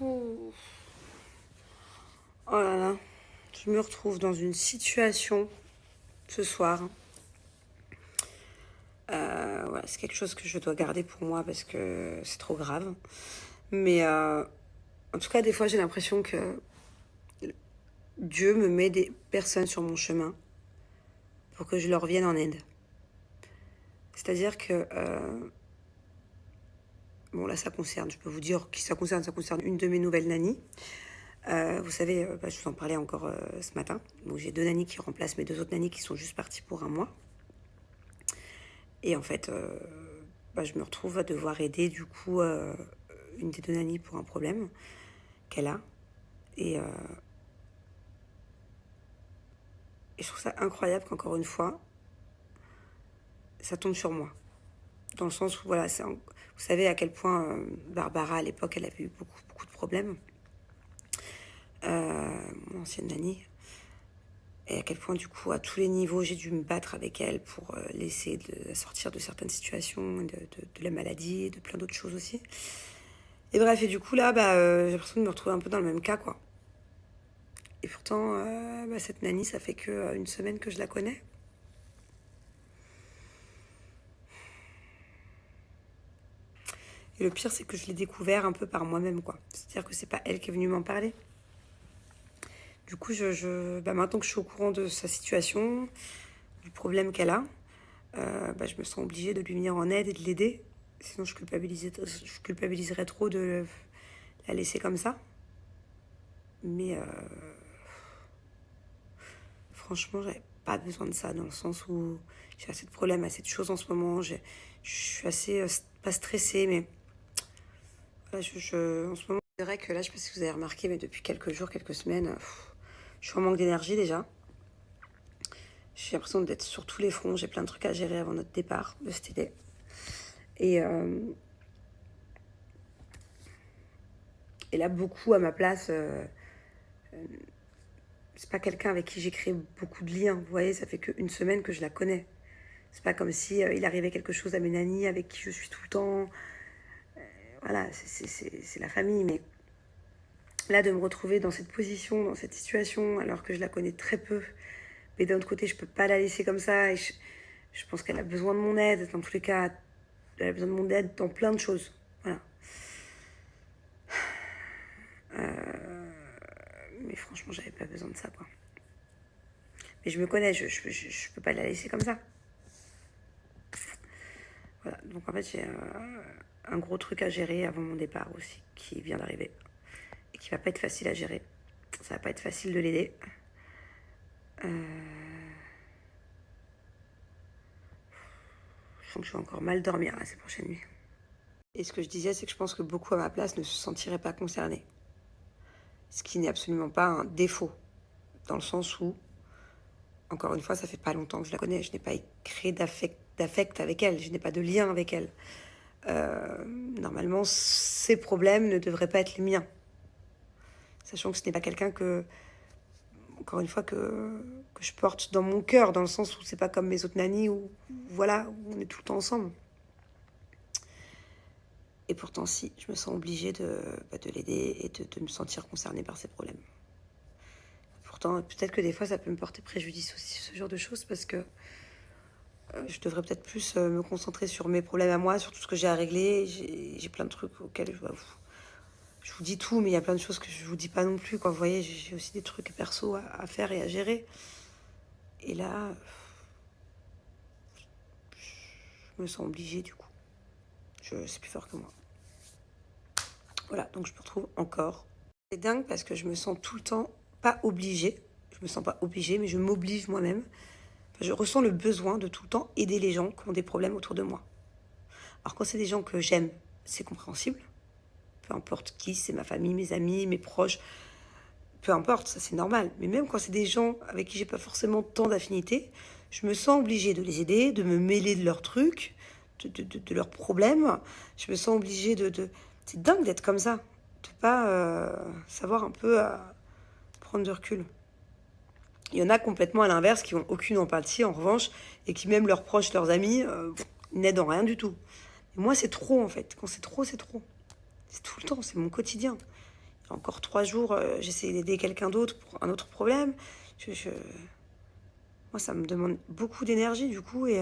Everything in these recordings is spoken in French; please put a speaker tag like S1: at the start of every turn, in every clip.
S1: Ouh. Oh là là, je me retrouve dans une situation ce soir. Ouais, c'est quelque chose que je dois garder pour moi parce que c'est trop grave. Mais en tout cas, des fois, j'ai l'impression que Dieu me met des personnes sur mon chemin pour que je leur vienne en aide. C'est-à-dire que, bon là, ça concerne, je peux vous dire qui ça concerne une de mes nouvelles nannies. Vous savez, je vous en parlais encore ce matin. Donc j'ai 2 nannies qui remplacent mes 2 autres nannies qui sont juste parties pour un mois. Et en fait, je me retrouve à devoir aider du coup une des 2 nannies pour un problème qu'elle a. Et, euh, et je trouve ça incroyable qu'encore une fois, ça tombe sur moi. Dans le sens où, voilà, vous savez à quel point Barbara, à l'époque, elle avait eu beaucoup de problèmes. Mon ancienne nanny. Et à quel point, du coup, à tous les niveaux, j'ai dû me battre avec elle pour l'essayer de la sortir de certaines situations, de la maladie, et de plein d'autres choses aussi. Et bref, et du coup, là, j'ai l'impression de me retrouver un peu dans le même cas, quoi. Et pourtant, cette nanny, ça fait que une semaine que je la connais. Et le pire, c'est que je l'ai découvert un peu par moi-même, quoi. C'est-à-dire que c'est pas elle qui est venue m'en parler. Du coup, maintenant que je suis au courant de sa situation, du problème qu'elle a, je me sens obligée de lui venir en aide et de l'aider. Sinon, je culpabiliserais trop de la laisser comme ça. Mais franchement, j'avais pas besoin de ça, dans le sens où j'ai assez de problèmes, assez de choses en ce moment. Je suis assez, pas stressée, mais voilà, en ce moment, c'est vrai que là, je sais pas si vous avez remarqué, mais depuis quelques jours, quelques semaines, je suis en manque d'énergie déjà. J'ai l'impression d'être sur tous les fronts. J'ai plein de trucs à gérer avant notre départ de cet été. Et là, beaucoup à ma place, c'est pas quelqu'un avec qui j'ai créé beaucoup de liens. Vous voyez, ça fait qu'une semaine que je la connais. C'est pas comme si il arrivait quelque chose à mes nannies avec qui je suis tout le temps. Voilà, c'est la famille. Mais là, de me retrouver dans cette position, dans cette situation, alors que je la connais très peu, mais d'un autre côté, je peux pas la laisser comme ça. Et je pense qu'elle a besoin de mon aide. Dans tous les cas, elle a besoin de mon aide dans plein de choses. Voilà. Mais franchement, j'avais pas besoin de ça, quoi. Mais je me connais, je peux pas la laisser comme ça. Voilà, donc en fait, j'ai un gros truc à gérer avant mon départ aussi, qui vient d'arriver. Et qui va pas être facile à gérer. Ça va pas être facile de l'aider. Je sens que je vais encore mal dormir là, ces prochaines nuits. Et ce que je disais, c'est que je pense que beaucoup à ma place ne se sentiraient pas concernés. Ce qui n'est absolument pas un défaut. Dans le sens où, encore une fois, ça fait pas longtemps que je la connais. Je n'ai pas créé d'affect avec elle. Je n'ai pas de lien avec elle. Normalement, ses problèmes ne devraient pas être les miens. Sachant que ce n'est pas quelqu'un que, encore une fois, que je porte dans mon cœur, dans le sens où c'est pas comme mes autres nannies où, voilà, où on est tout le temps ensemble. Et pourtant, si, je me sens obligée de l'aider et de me sentir concernée par ses problèmes. Pourtant, peut-être que des fois, ça peut me porter préjudice aussi, ce genre de choses, parce que je devrais peut-être plus me concentrer sur mes problèmes à moi, sur tout ce que j'ai à régler. J'ai plein de trucs auxquels je vous dis tout, mais il y a plein de choses que je vous dis pas non plus, quoi. Vous voyez, j'ai aussi des trucs perso à faire et à gérer. Et là, je me sens obligée, du coup. C'est plus fort que moi. Voilà, donc je me retrouve encore. C'est dingue parce que je me sens tout le temps pas obligée. Je me sens pas obligée, mais je m'oblige moi-même. Enfin, je ressens le besoin de tout le temps aider les gens qui ont des problèmes autour de moi. Alors quand c'est des gens que j'aime, c'est compréhensible. Peu importe qui, c'est ma famille, mes amis, mes proches. Peu importe, ça c'est normal. Mais même quand c'est des gens avec qui j'ai pas forcément tant d'affinité, je me sens obligée de les aider, de me mêler de leurs trucs, de leurs problèmes. Je me sens obligée C'est dingue d'être comme ça. De pas savoir un peu prendre du recul. Il y en a complètement à l'inverse qui ont aucune empathie en revanche et qui même leurs proches, leurs amis n'aident en rien du tout. Et moi c'est trop en fait. Quand c'est trop, c'est trop. C'est tout le temps, c'est mon quotidien. fait encore 3 jours, j'essaie d'aider quelqu'un d'autre pour un autre problème. Moi, ça me demande beaucoup d'énergie, du coup, et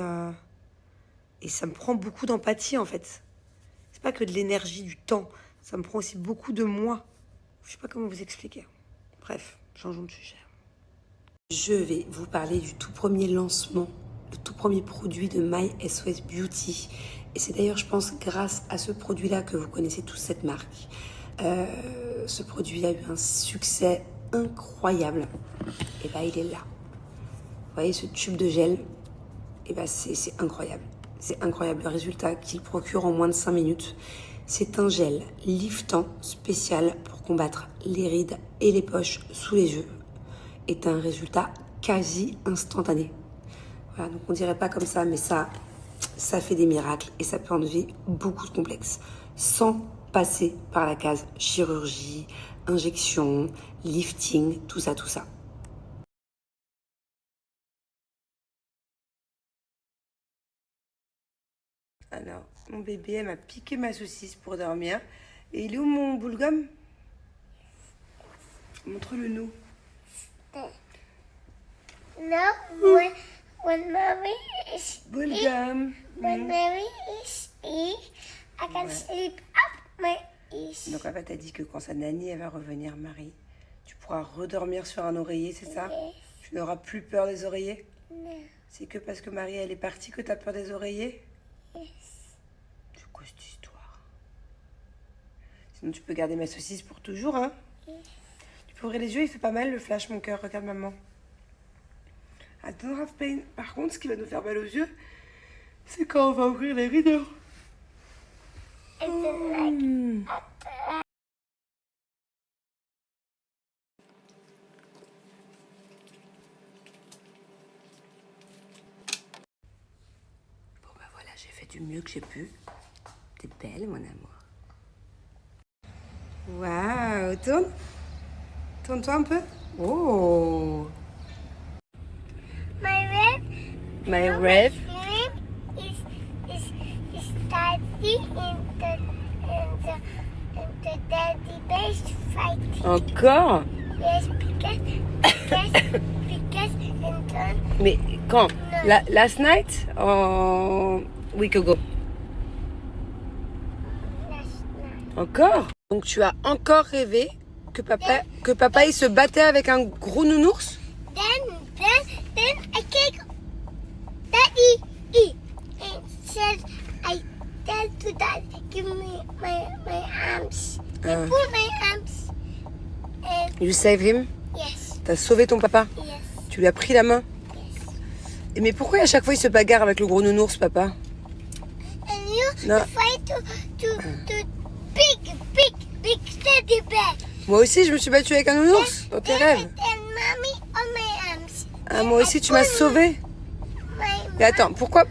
S1: ça me prend beaucoup d'empathie, en fait. C'est pas que de l'énergie, du temps. Ça me prend aussi beaucoup de moi. Je sais pas comment vous expliquer. Bref, changeons de sujet. Je vais vous parler du tout premier lancement, le tout premier produit de My SOS Beauty. Et c'est d'ailleurs, je pense, grâce à ce produit-là que vous connaissez tous cette marque. Ce produit a eu un succès incroyable. Et bah, il est là. Vous voyez ce tube de gel? Et bah, c'est incroyable. C'est incroyable le résultat qu'il procure en moins de 5 minutes. C'est un gel liftant spécial pour combattre les rides et les poches sous les yeux. Et un résultat quasi instantané. Voilà, donc on dirait pas comme ça, mais ça fait des miracles et ça peut enlever beaucoup de complexes sans passer par la case chirurgie, injection, lifting, tout ça, tout ça. Alors, mon bébé, elle m'a piqué ma saucisse pour dormir. Et il est où mon boule-gomme? Montre-le-nous.
S2: No, when Mary is
S1: Boule-gomme.
S2: when Mary is I can sleep up my ears.
S1: Donc en fait, elle dit que quand sa nanny elle va revenir, Marie, tu pourras redormir sur un oreiller, c'est ça?
S2: Yes.
S1: Tu n'auras plus peur des oreillers?
S2: No,
S1: C'est que parce que Marie elle est partie que tu as peur des oreillers?
S2: yes.
S1: C'est quoi cette histoire? Sinon tu peux garder ma saucisse pour toujours, hein?
S2: Yes.
S1: Tu peux ouvrir les yeux, il fait pas mal le flash, mon cœur. Regarde maman. I don't have pain. Par contre, ce qui va nous faire mal aux yeux, c'est quand on va ouvrir les rideaux.
S2: It's like
S1: Bon bah voilà, j'ai fait du mieux que j'ai pu. T'es belle, mon amour. Waouh, tourne. Tourne-toi un peu. Oh.
S2: my rib.
S1: My rêve.
S2: Rib is starting in the daddy based fight.
S1: Encore?
S2: Yes, because in turn
S1: Mais quand? Last night or week ago?
S2: last night.
S1: Encore? Donc tu as encore rêvé que papa il se battait avec un gros nounours?
S2: Then I kick Daddy E and said I tell to Dad give me my arms. I put my arms and
S1: You save him?
S2: yes,
S1: T'as sauvé ton papa?
S2: yes,
S1: Tu lui as pris la main?
S2: yes.
S1: Et mais pourquoi à chaque fois il se bagarre avec le gros nounours, papa?
S2: And you
S1: No.
S2: fight to big teddy bear.
S1: Moi aussi je me suis battue avec un nounours dans tes rêves.
S2: And mommy on my arms.
S1: Ah moi aussi tu m'as sauvé.
S2: My
S1: Mais attends, pourquoi